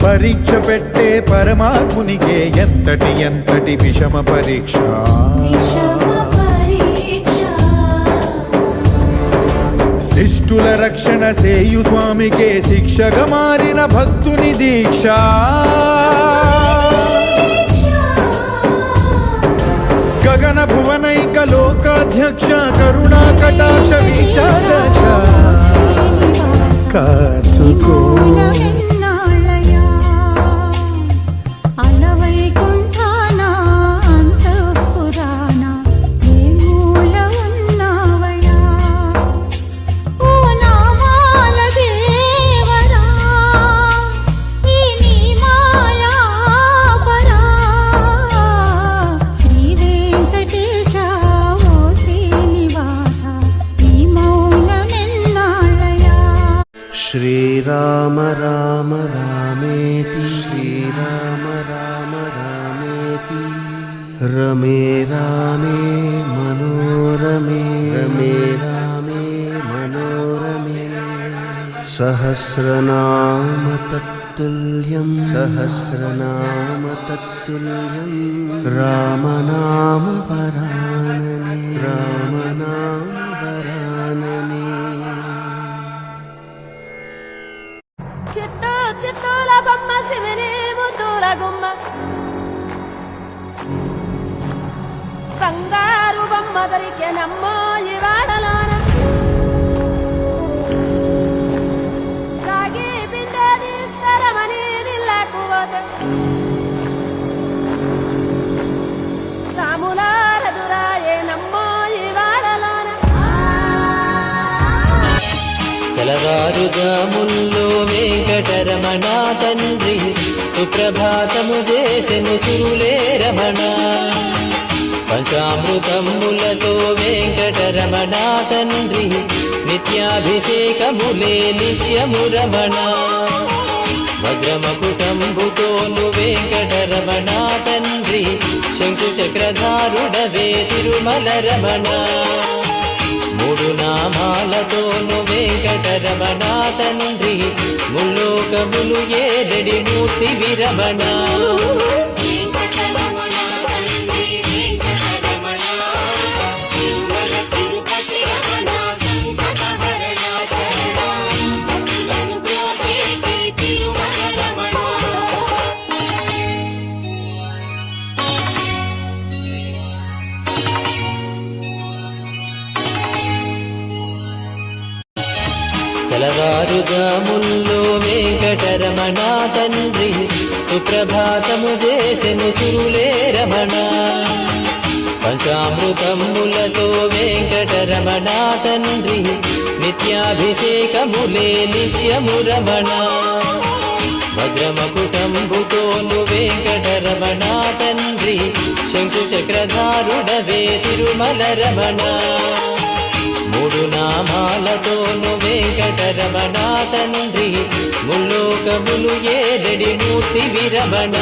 పరీక్ష పెట్టే పరమాత్మునికే ఎంతటి ఎంతటి విషమ పరీక్ష. శిష్టుల రక్షణ సేయు స్వామికే శిక్షగా మారిన భక్తుని దీక్ష. గగన భువనైక లోకాధ్యక్ష కరుణా కటాక్ష వీక్షాదక్ష కాచుకో. श्रीराम राम रामेति श्रीराम राम रामेति रमे रामे मनोरमे रमे रामे मनोरमे सहस्रनाम तत्तुल्यं सहस्रनाम तत्तुल्यं रामनाम वरानने रामनाम वरानने. చిత్తూల బొమ్మ శివనే ముద్దుల గుమ్మ బంగారు బొమ్మ దొరికెనమ్మో ఈ వాడలోన. రాగి బిందె తీసుకరమని నిల్లకు పోతే రాములారదురాయేనమ్మో ఈ వాడలోన. తెల్లవారుజాముల్లో వెంకటరమణ తండ్రి సుప్రభాతము చేసెను సురులే రమణ. పంచామృతములతో వెంకటరమణ తండ్రి నిత్యాభిషేకములే నిత్యము రమణ. వజ్రమకుటంబుతోను వెంకటరమణ తండ్రి శంకు చక్రధారుడవే తిరుమల రమణ. మూడు నామాలతోను వెంకటరమణ తండ్రి ముల్లోకములు ఏదడి మూర్తి విరమణ. తెల్లవారుజాముల్లో వెంకటరమణ తండ్రి సుప్రభాతము చేసెను సురులే రమణ. పంచామృతములతో వెంకటరమణ తండ్రి నిత్యాభిషేకములే నిత్యము రమణ. వజ్రమకుటంబుతోను వెంకటరమణ తండ్రి శంకు చక్రధారుడవే తిరుమల రమణ. మూడు నామాలతోను వెంకటరమణ తండ్రి ముల్లోకములు ఏదడి మూర్తి విరమణ.